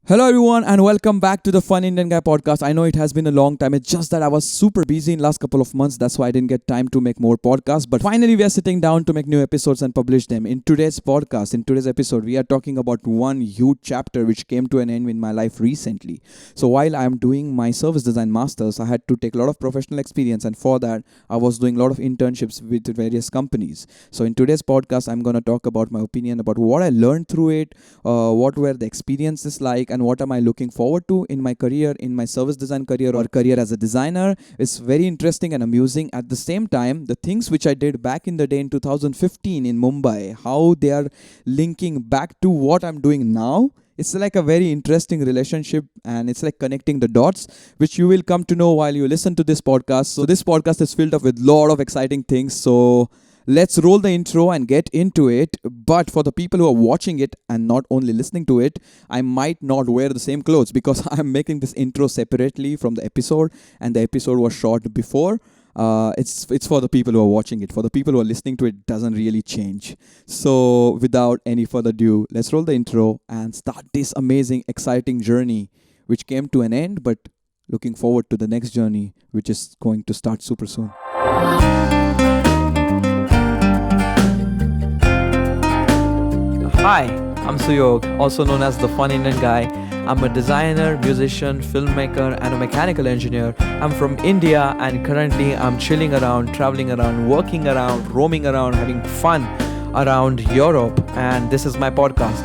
Hello everyone and welcome back to the Fun Indian Guy podcast. I know it has been a long time. It's just that I was super busy in last couple of months. That's why I didn't get time to make more podcasts. But finally we are sitting down to make new episodes and publish them. In today's episode, we are talking about one huge chapter which came to an end in my life recently. So while I am doing my service design masters, I had to take a lot of professional experience, and for that I was doing a lot of internships with various companies. So in today's podcast, I'm going to talk about my opinion about what I learned through it, what were the experiences like, and what am I looking forward to in my career, in my service design career or career as a designer. It's very interesting and amusing. At the same time, the things which I did back in the day in 2015 in Mumbai, how they are linking back to what I'm doing now. It's like a very interesting relationship, and it's like connecting the dots, which you will come to know while you listen to this podcast. So this podcast is filled up with a lot of exciting things. So let's roll the intro and get into it. But for the people who are watching it and not only listening to it, I might not wear the same clothes because I'm making this intro separately from the episode, and the episode was shot before. It's for the people who are watching it. For the people who are listening to it, doesn't really change. So without any further ado, let's roll the intro and start this amazing, exciting journey, which came to an end, but looking forward to the next journey, which is going to start super soon. Hi, I'm Suyog, also known as the Fun Indian Guy. I'm a designer, musician, filmmaker, and a mechanical engineer. I'm from India, and currently I'm chilling around, traveling around, working around, roaming around, having fun around Europe, and this is my podcast.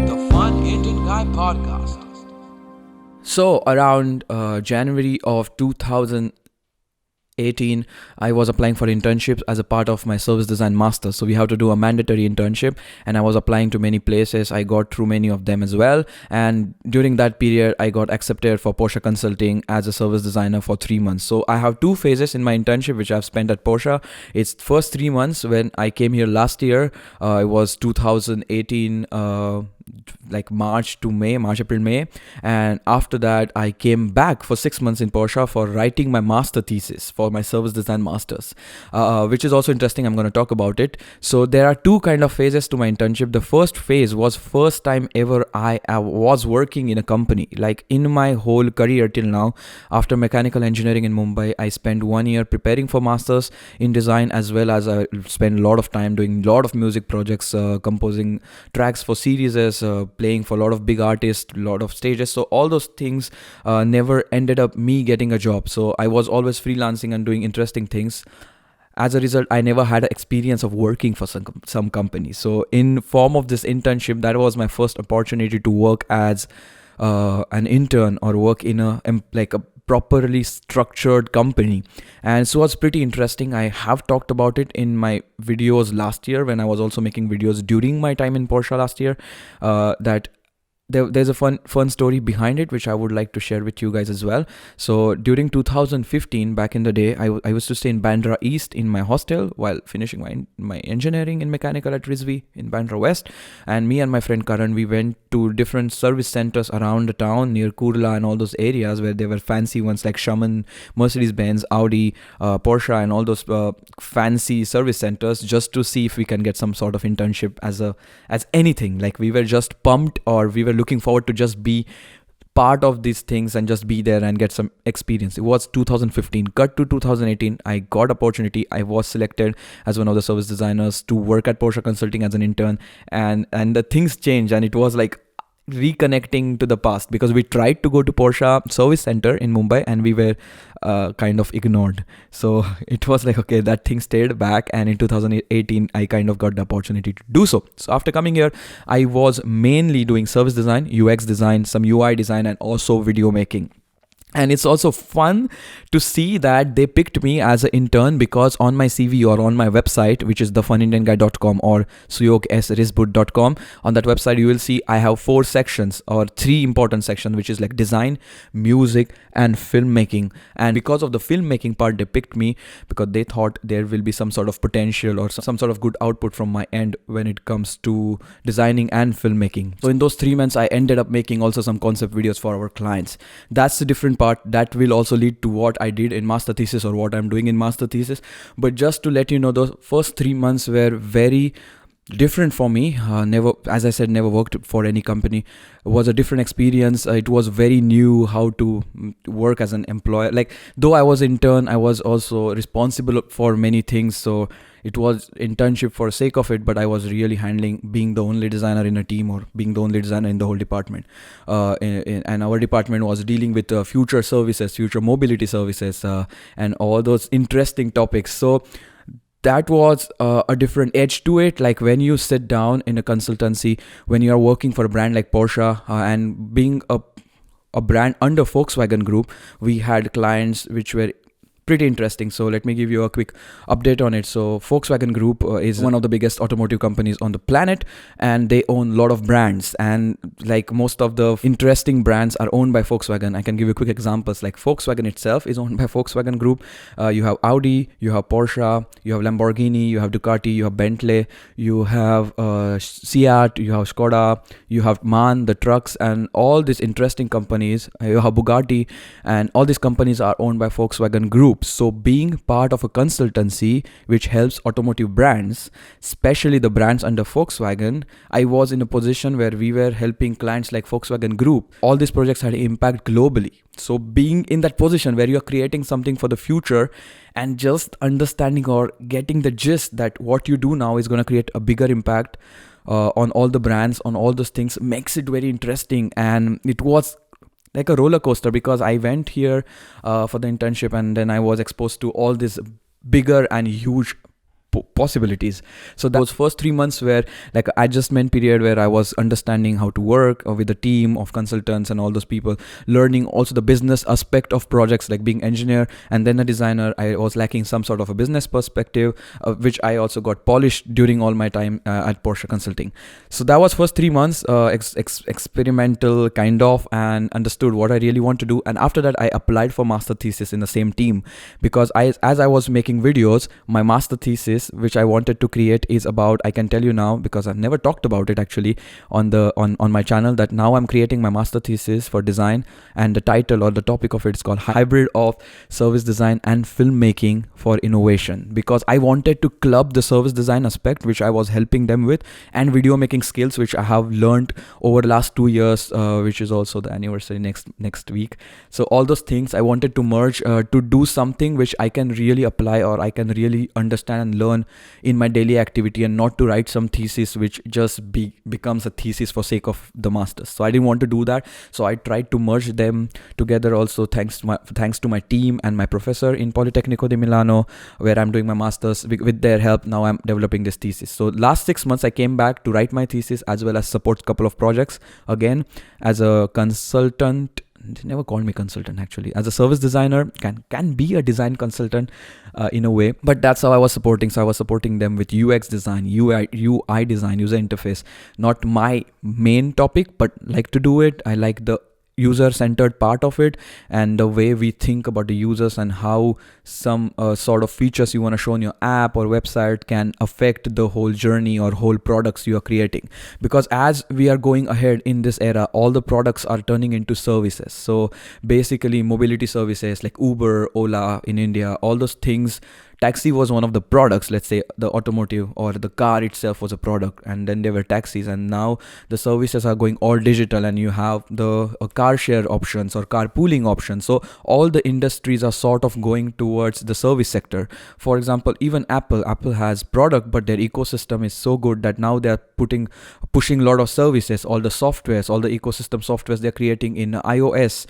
The Fun Indian Guy podcast. So, around January of 2018, I was applying for internships as a part of my service design master. So we have to do a mandatory internship, and I was applying to many places. I got through many of them as well. And during that period, I got accepted for Porsche Consulting as a service designer for 3 months. So I have two phases in my internship, which I've spent at Porsche. It's first 3 months when I came here last year. It was 2018, like March, April, May. And after that, I came back for 6 months in Porsche for writing my master thesis for my service design masters, which is also interesting. I'm going to talk about it. So there are two kind of phases to my internship. The first phase was first time ever I was working in a company. Like in my whole career till now, after mechanical engineering in Mumbai, I spent 1 year preparing for masters in design, as well as I spent a lot of time doing a lot of music projects, composing tracks for series, playing for a lot of big artists, a lot of stages. So all those things never ended up me getting a job. So I was always freelancing and doing interesting things. As a result, I never had an experience of working for some company. So in form of this internship, that was my first opportunity to work as an intern or work in a properly structured company. And so it's pretty interesting. I have talked about it in my videos last year when I was also making videos during my time in Porsche last year, that there's a fun story behind it, which I would like to share with you guys as well. So during 2015, back in the day, I used to stay in Bandra East in my hostel while finishing my engineering in mechanical at Rizvi in Bandra West. And me and my friend Karan, we went to different service centers around the town near Kurla and all those areas where there were fancy ones like Shaman, Mercedes-Benz, Audi, Porsche, and all those fancy service centers, just to see if we can get some sort of internship as anything. Like we were just pumped, or we were looking forward to just be part of these things and just be there and get some experience. It was 2015. Cut to 2018, I got opportunity. I was selected as one of the service designers to work at Porsche Consulting as an intern, and the things changed, and it was like reconnecting to the past, because we tried to go to Porsche service center in Mumbai and we were kind of ignored. So it was like, okay, that thing stayed back, and in 2018 I kind of got the opportunity to do so. So after coming here, I was mainly doing service design, UX design, some UI design, and also video making. And it's also fun to see that they picked me as an intern, because on my CV or on my website, which is thefunindianguy.com or suyogsrizbut.com, on that website you will see I have 4 sections, or 3 important sections, which is like design, music, and filmmaking. And because of the filmmaking part, they picked me because they thought there will be some sort of potential or some sort of good output from my end when it comes to designing and filmmaking. So in those 3 months, I ended up making also some concept videos for our clients. That's the different part part that will also lead to what I did in master thesis or what I'm doing in master thesis. But just to let you know, those first 3 months were very different for me. Never, as I said, never worked for any company. It was a different experience. It was very new how to work as an employer. Like, though I was intern, I was also responsible for many things. So it was internship for sake of it, but I was really handling being the only designer in a team or being the only designer in the whole department. And our department was dealing with future services, future mobility services, and all those interesting topics. So that was a different edge to it. Like when you sit down in a consultancy, when you are working for a brand like Porsche, and being a brand under Volkswagen Group, we had clients which were pretty interesting. So let me give you a quick update on it. So Volkswagen Group is one of the biggest automotive companies on the planet, and they own a lot of brands, and like most of the interesting brands are owned by Volkswagen. I can give you quick examples. Like Volkswagen itself is owned by Volkswagen Group. You have Audi, you have Porsche, you have Lamborghini, you have Ducati, you have Bentley, you have Seat, you have Skoda, you have MAN, the trucks, and all these interesting companies. You have Bugatti, and all these companies are owned by Volkswagen Group. So being part of a consultancy which helps automotive brands, especially the brands under Volkswagen, I was in a position where we were helping clients like Volkswagen Group. All these projects had impact globally. So being in that position where you're creating something for the future and just understanding or getting the gist that what you do now is going to create a bigger impact on all the brands, on all those things, makes it very interesting. And it was like a roller coaster, because I went here for the internship, and then I was exposed to all these bigger and huge possibilities. So those first 3 months were like an adjustment period where I was understanding how to work with a team of consultants and all those people, learning also the business aspect of projects, like being engineer and then a designer. I was lacking some sort of a business perspective, which I also got polished during all my time at Porsche Consulting. So that was first 3 months experimental kind of, and understood what I really want to do. And after that, I applied for master thesis in the same team, because as I was making videos, my master thesis which I wanted to create is about, I can tell you now because I've never talked about it actually on my channel, that now I'm creating my master thesis for design, and the title or the topic of it is called Hybrid of Service Design and Filmmaking for Innovation, because I wanted to club the service design aspect which I was helping them with, and video making skills which I have learned over the last 2 years, which is also the anniversary next week. So all those things I wanted to merge to do something which I can really apply, or I can really understand and learn in my daily activity, and not to write some thesis which just becomes a thesis for sake of the masters. So I didn't want to do that. So I tried to merge them together also, thanks to my team and my professor in Politecnico di Milano, where I'm doing my masters. With their help, now I'm developing this thesis. So last 6 months I came back to write my thesis as well as support a couple of projects again as a consultant. They never called me consultant actually. As a service designer, can be a design consultant in a way, but that's how I was supporting. So I was supporting them with UX design, UI design, user interface. Not my main topic, but like to do it. I like the user-centered part of it, and the way we think about the users, and how some sort of features you want to show in your app or website can affect the whole journey or whole products you are creating. Because as we are going ahead in this era, all the products are turning into services. So basically mobility services like Uber, Ola in India, all those things. Taxi was one of the products. Let's say the automotive or the car itself was a product, and then there were taxis, and now the services are going all digital, and you have the car share options or carpooling options. So all the industries are sort of going towards the service sector. For example, even Apple has product, but their ecosystem is so good that now they're pushing a lot of services, all the softwares, all the ecosystem softwares they're creating in iOS.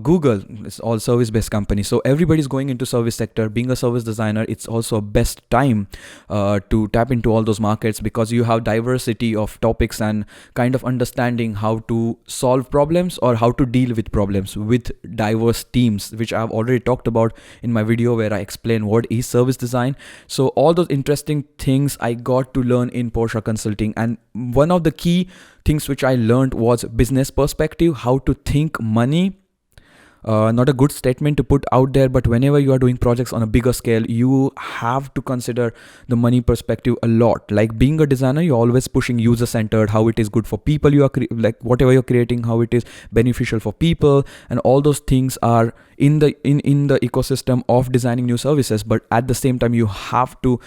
Google is all service based companies. So everybody's going into service sector. Being a service designer, it's also a best time to tap into all those markets, because you have diversity of topics and kind of understanding how to solve problems or how to deal with problems with diverse teams, which I've already talked about in my video where I explain what is service design. So all those interesting things I got to learn in Porsche Consulting, and one of the key things which I learned was business perspective, how to think money, not a good statement to put out there, but whenever you are doing projects on a bigger scale, you have to consider the money perspective a lot. Like being a designer, you're always pushing user centered, how it is good for people you are like whatever you're creating, how it is beneficial for people, and all those things are in the ecosystem of designing new services. But at the same time, you have to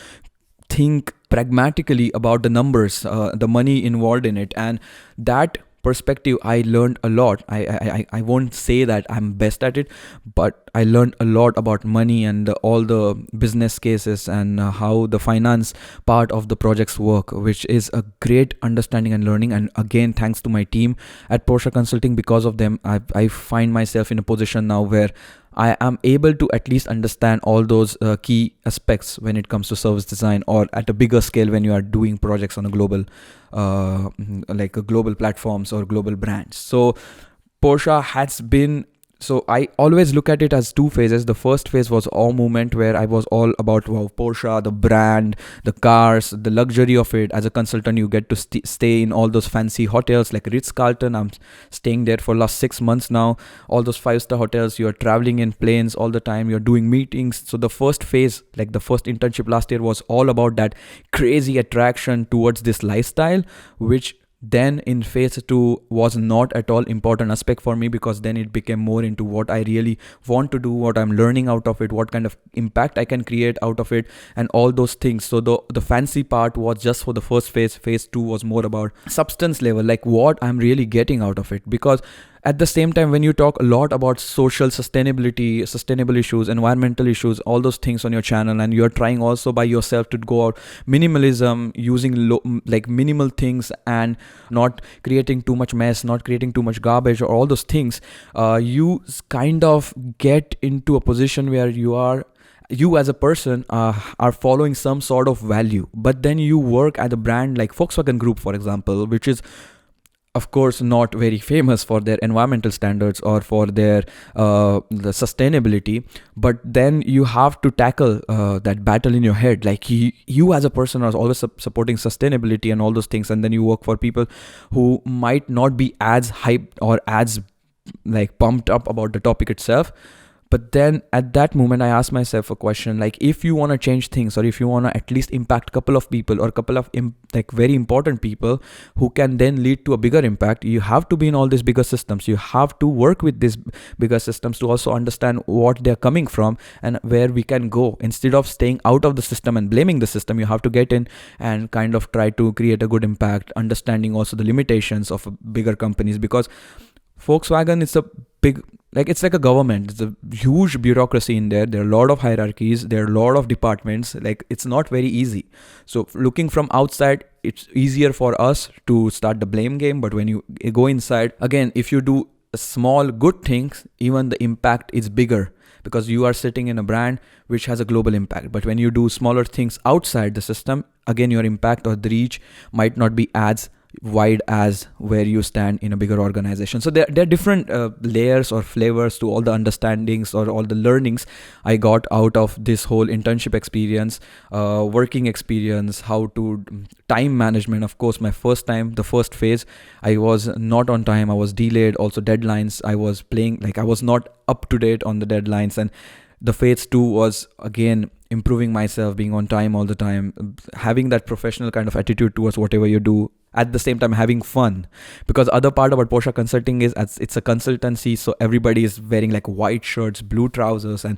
think pragmatically about the numbers, the money involved in it, and that perspective I learned a lot. I won't say that I'm best at it, but I learned a lot about money and all the business cases and how the finance part of the projects work, which is a great understanding and learning. And again, thanks to my team at Porsche Consulting, because of them I find myself in a position now where I am able to at least understand all those key aspects when it comes to service design, or at a bigger scale when you are doing projects on a global, like a global platforms or global brands. So Porsche has been, so I always look at it as two phases. The first phase was all movement, where I was all about, wow, Porsche, the brand, the cars, the luxury of it. As a consultant, you get to stay in all those fancy hotels like Ritz-Carlton. I'm staying there for last 6 months now. All those 5-star hotels, you're traveling in planes all the time, you're doing meetings. So the first phase, like the first internship last year, was all about that crazy attraction towards this lifestyle, which then in phase 2 was not at all important aspect for me, because then it became more into what I really want to do, what I'm learning out of it, what kind of impact I can create out of it, and all those things. So the fancy part was just for the first phase. Phase 2 was more about substance level, like what I'm really getting out of it. Because at the same time, when you talk a lot about social sustainability, sustainable issues, environmental issues, all those things on your channel, and you're trying also by yourself to go out minimalism, using like minimal things, and not creating too much mess, not creating too much garbage, or all those things, you kind of get into a position where you as a person are following some sort of value. But then you work at a brand like Volkswagen Group, for example, which is of course not very famous for their environmental standards or for their the sustainability. But then you have to tackle that battle in your head, like you as a person are always supporting sustainability and all those things, and then you work for people who might not be as hyped or as like pumped up about the topic itself. But then at that moment, I asked myself a question, like, if you want to change things, or if you want to at least impact a couple of people, or a couple of like very important people who can then lead to a bigger impact, you have to be in all these bigger systems. You have to work with these bigger systems to also understand what they're coming from and where we can go. Instead of staying out of the system and blaming the system, you have to get in and kind of try to create a good impact, understanding also the limitations of bigger companies. Because Volkswagen is a big, like, it's like a government. It's a huge bureaucracy in there. There are a lot of hierarchies. There are a lot of departments. Like, it's not very easy. So looking from outside, it's easier for us to start the blame game. But when you go inside, again, if you do small good things, even the impact is bigger, because you are sitting in a brand which has a global impact. But when you do smaller things outside the system, again, your impact or the reach might not be as wide as where you stand in a bigger organization. So there are different layers or flavors to all the understandings or all the learnings I got out of this whole internship experience, working experience, how to time management. Of course, my first time, the first phase, I was not on time. I was delayed. Also deadlines, I was playing, like I was not up to date on the deadlines. And the phase 2 was again improving myself, being on time all the time, having that professional kind of attitude towards whatever you do, at the same time having fun. Because other part about Porsche Consulting is it's a consultancy, so everybody is wearing like white shirts, blue trousers, and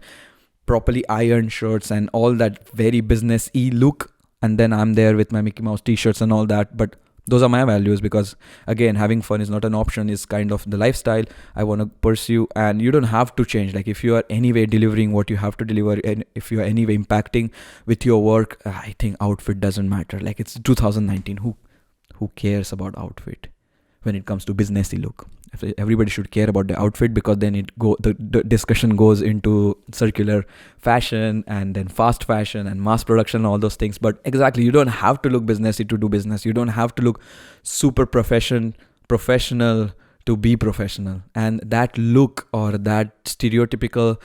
properly ironed shirts, and all that very business-y look. And then I'm there with my Mickey Mouse t-shirts and all that. But those are my values, because again, having fun is not an option, is kind of the lifestyle I want to pursue. And you don't have to change. Like, if you are anyway delivering what you have to deliver, and if you are anyway impacting with your work, I think outfit doesn't matter. Like, it's 2019. Who cares about outfit when it comes to businessy look? Everybody should care about the outfit, because then the discussion goes into circular fashion, and then fast fashion and mass production and all those things. But exactly, you don't have to look businessy to do business. You don't have to look super professional to be professional. And that look or that stereotypical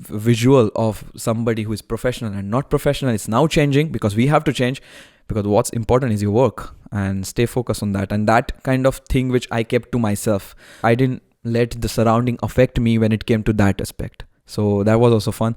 visual of somebody who is professional and not professional is now changing, because we have to change. Because what's important is your work, and stay focused on that. And that kind of thing which I kept to myself, I didn't let the surrounding affect me when it came to that aspect. So that was also fun.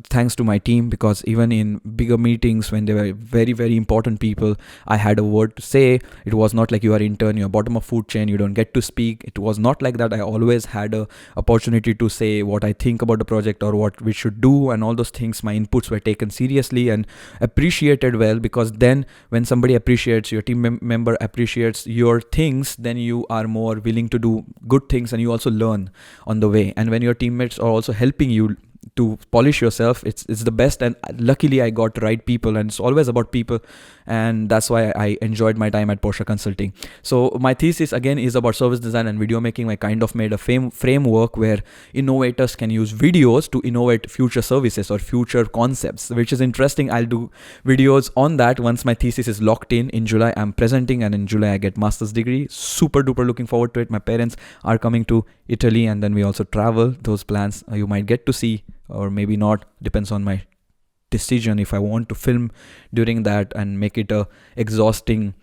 Thanks to my team, because even in bigger meetings when they were very, very important people, I had a word to say. It was not like you are intern, you're bottom of food chain, you don't get to speak. It was not like that. I always had a opportunity to say what I think about the project or what we should do, and all those things. My inputs were taken seriously and appreciated well, because then when somebody appreciates, your team member appreciates your things, then you are more willing to do good things, and you also learn on the way. And when your teammates are also helping you to polish yourself, it's the best. And luckily I got the right people, and it's always about people, and that's why I enjoyed my time at Porsche Consulting. So my thesis again is about service design and video making. I kind of made a framework where innovators can use videos to innovate future services or future concepts, which is interesting. I'll do videos on that once my thesis is locked in July. I'm presenting, and in July I get master's degree. Super duper looking forward to it. My parents are coming to Italy, and then we also travel. Those plans you might get to see, or maybe not, depends on my decision if I want to film during that and make it a exhausting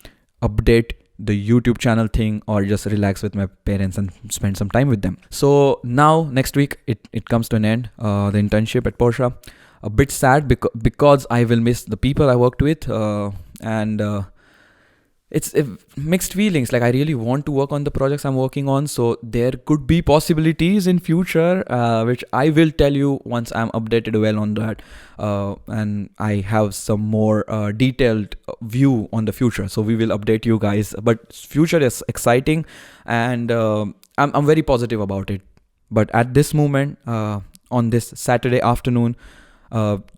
update the YouTube channel thing, or just relax with my parents and spend some time with them. So now next week it comes to an end, the internship at Porsche. A bit sad because I will miss the people I worked with, and it's mixed feelings. Like, I really want to work on the projects I'm working on, so there could be possibilities in future, which I will tell you once I'm updated well on that, and I have some more detailed view on the future. So we will update you guys, but future is exciting, and I'm very positive about it. But at this moment, on this Saturday afternoon,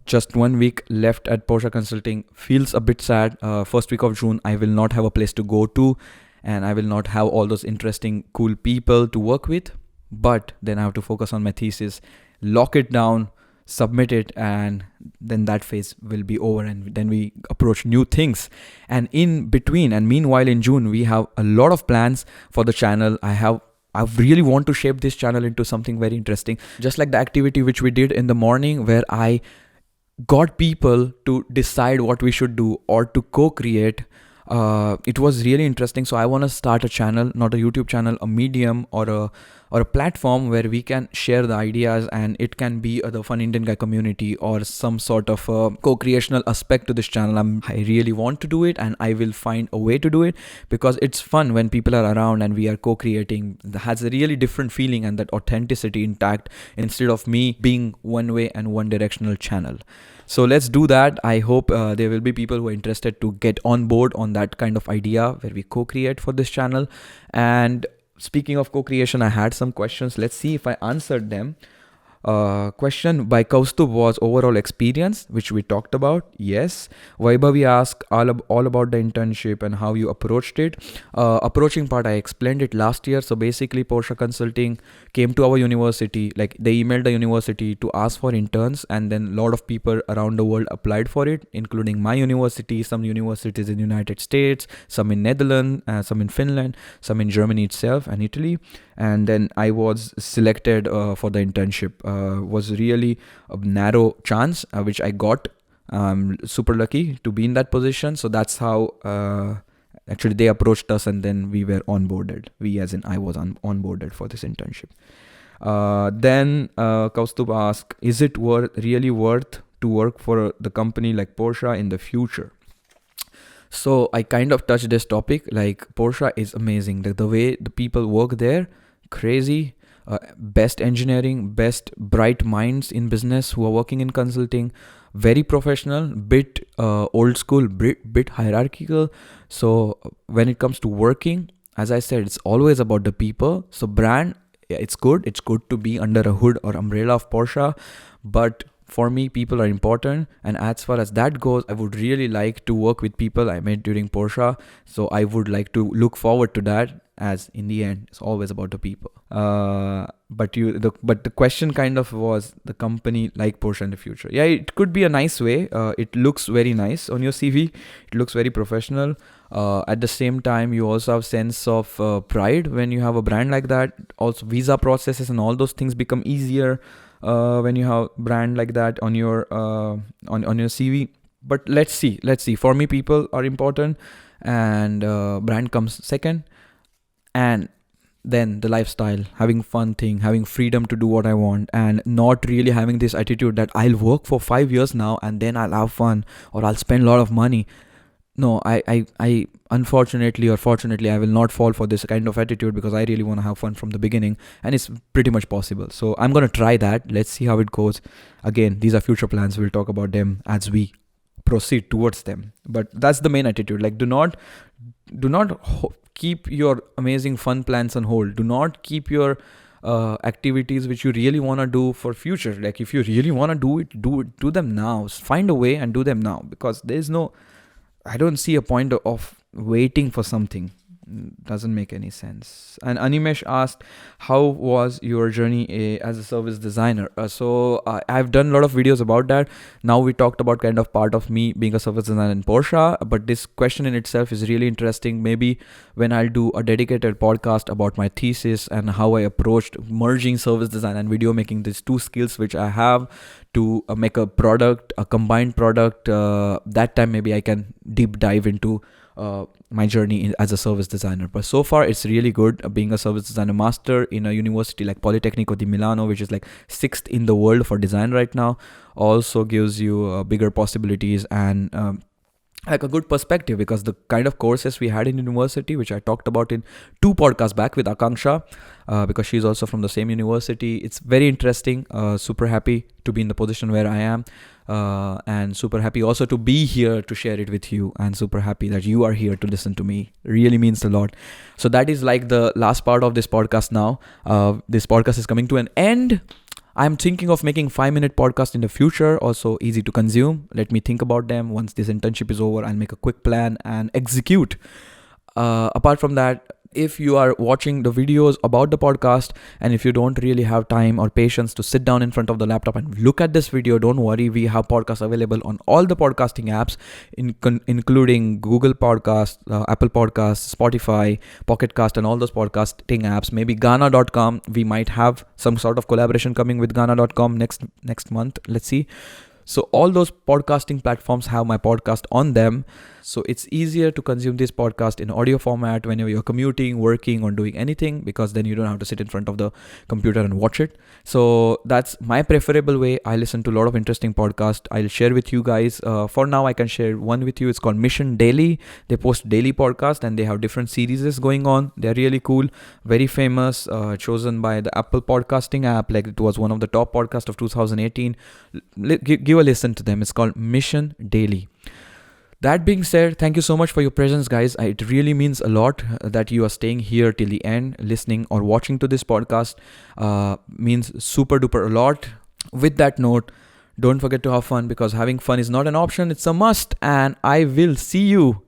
just 1 week left at Porsche Consulting, feels a bit sad. First week of June, I will not have a place to go to, and I will not have all those interesting, cool people to work with. But then I have to focus on my thesis, lock it down, submit it, and then that phase will be over, and then we approach new things. And in between, and meanwhile in June, we have a lot of plans for the channel. I really want to shape this channel into something very interesting. Just like the activity which we did in the morning, where I got people to decide what we should do or to co-create. It was really interesting. So I want to start a channel, not a YouTube channel, a medium or a platform where we can share the ideas, and it can be the Fun Indian Guy community or some sort of co-creational aspect to this channel. I really want to do it, and I will find a way to do it, because it's fun when people are around and we are co-creating. It has a really different feeling and that authenticity intact, instead of me being one way and one directional channel. So let's do that. I hope there will be people who are interested to get on board on that kind of idea where we co-create for this channel. And speaking of co-creation, I had some questions. Let's see if I answered them. Question by Kaustubh was overall experience, which we talked about. Yes. Vaibhavi asked all about the internship and how you approached it. Approaching part, I explained it last year. So basically, Porsche Consulting came to our university. Like, they emailed the university to ask for interns, and then a lot of people around the world applied for it, including my university, some universities in United States, some in Netherlands, some in Finland, some in Germany itself and Italy. And then I was selected for the internship. Was really a narrow chance, which I got. Super lucky to be in that position. So that's how actually they approached us, and then we were onboarded. We, as in I was onboarded for this internship. Then Kaustubh asked, is it really worth to work for the company like Porsche in the future? So I kind of touched this topic. Like, Porsche is amazing. The way the people work there, crazy. Best engineering, best bright minds in business who are working in consulting, very professional, bit old school, bit hierarchical. So when it comes to working, as I said, it's always about the people. So brand, yeah, it's good to be under a hood or umbrella of Porsche, but for me, people are important. And as far as that goes, I would really like to work with people I met during Porsche. So I would like to look forward to that, as in the end, it's always about the people. But the question kind of was the company like Porsche in the future. Yeah, it could be a nice way. It looks very nice on your CV. It looks very professional. At the same time, you also have sense of pride when you have a brand like that. Also, visa processes and all those things become easier when you have brand like that on your on your CV. But let's see. For me, people are important, and brand comes second. And then the lifestyle, having fun thing, having freedom to do what I want, and not really having this attitude that I'll work for 5 years now and then I'll have fun or I'll spend a lot of money. No, I unfortunately or fortunately, I will not fall for this kind of attitude because I really want to have fun from the beginning, and it's pretty much possible. So I'm going to try that. Let's see how it goes. Again, these are future plans. We'll talk about them as we proceed towards them. But that's the main attitude. Like, do not keep your amazing fun plans on hold. Do not keep your activities which you really want to do for future. Like, if you really want to do them now. Find a way and do them now, because I don't see a point of waiting for something. Doesn't make any sense. And Animesh asked, how was your journey as a service designer? So I've done a lot of videos about that. Now we talked about kind of part of me being a service designer in Porsche, but this question in itself is really interesting. Maybe when I'll do a dedicated podcast about my thesis and how I approached merging service design and video making, these two skills which I have to make a product, a combined product, that time maybe I can deep dive into my journey as a service designer. But so far it's really good. Being a service designer master in a university like Politecnico di Milano, which is like 6th in the world for design right now, also gives you bigger possibilities and like a good perspective, because the kind of courses we had in university, which I talked about in 2 podcasts back with Akanksha, because she's also from the same university, it's very interesting. Super happy to be in the position where I am, and super happy also to be here to share it with you, and super happy that you are here to listen to me. Really means a lot. So that is like the last part of this podcast now. This podcast is coming to an end. I'm thinking of making 5-minute podcast in the future, also easy to consume. Let me think about them. Once this internship is over, I'll make a quick plan and execute. Apart from that, if you are watching the videos about the podcast and if you don't really have time or patience to sit down in front of the laptop and look at this video, don't worry. We have podcasts available on all the podcasting apps, including Google Podcasts, Apple Podcasts, Spotify, Pocket Cast, and all those podcasting apps. Maybe Gaana.com. We might have some sort of collaboration coming with Gaana.com next month. Let's see. So all those podcasting platforms have my podcast on them. So it's easier to consume this podcast in audio format whenever you're commuting, working, or doing anything, because then you don't have to sit in front of the computer and watch it. So that's my preferable way. I listen to a lot of interesting podcasts. I'll share with you guys. For now, I can share one with you. It's called Mission Daily. They post daily podcast and they have different series going on. They're really cool, very famous, chosen by the Apple podcasting app. Like, it was one of the top podcasts of 2018. Give a listen to them. It's called Mission Daily. That being said, thank you so much for your presence, guys. It really means a lot that you are staying here till the end, listening or watching to this podcast. Means super duper a lot. With that note, don't forget to have fun, because having fun is not an option, it's a must. And I will see you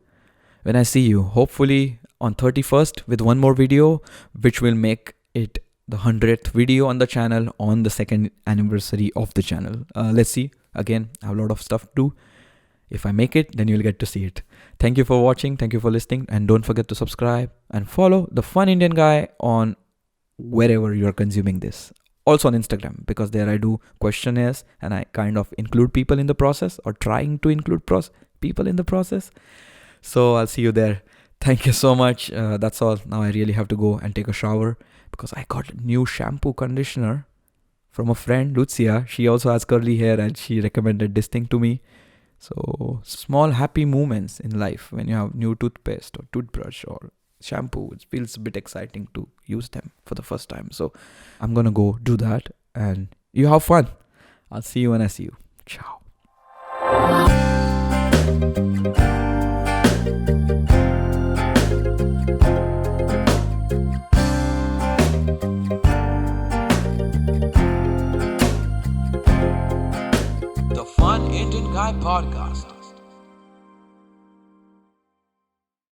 when I see you, hopefully on 31st with one more video, which will make it the 100th video on the channel on the 2nd anniversary of the channel. Let's see. Again, I have a lot of stuff to do. If I make it, then you'll get to see it. Thank you for watching. Thank you for listening. And don't forget to subscribe and follow The Fun Indian Guy on wherever you're consuming this. Also on Instagram, because there I do questionnaires and I kind of include people in the process, or trying to include people in the process. So I'll see you there. Thank you so much. That's all. Now I really have to go and take a shower, because I got a new shampoo conditioner from a friend, Lucia. She also has curly hair and she recommended this thing to me. So small happy moments in life when you have new toothpaste or toothbrush or shampoo, it feels a bit exciting to use them for the first time. So I'm gonna go do that, and you have fun. I'll see you when I see you. Ciao.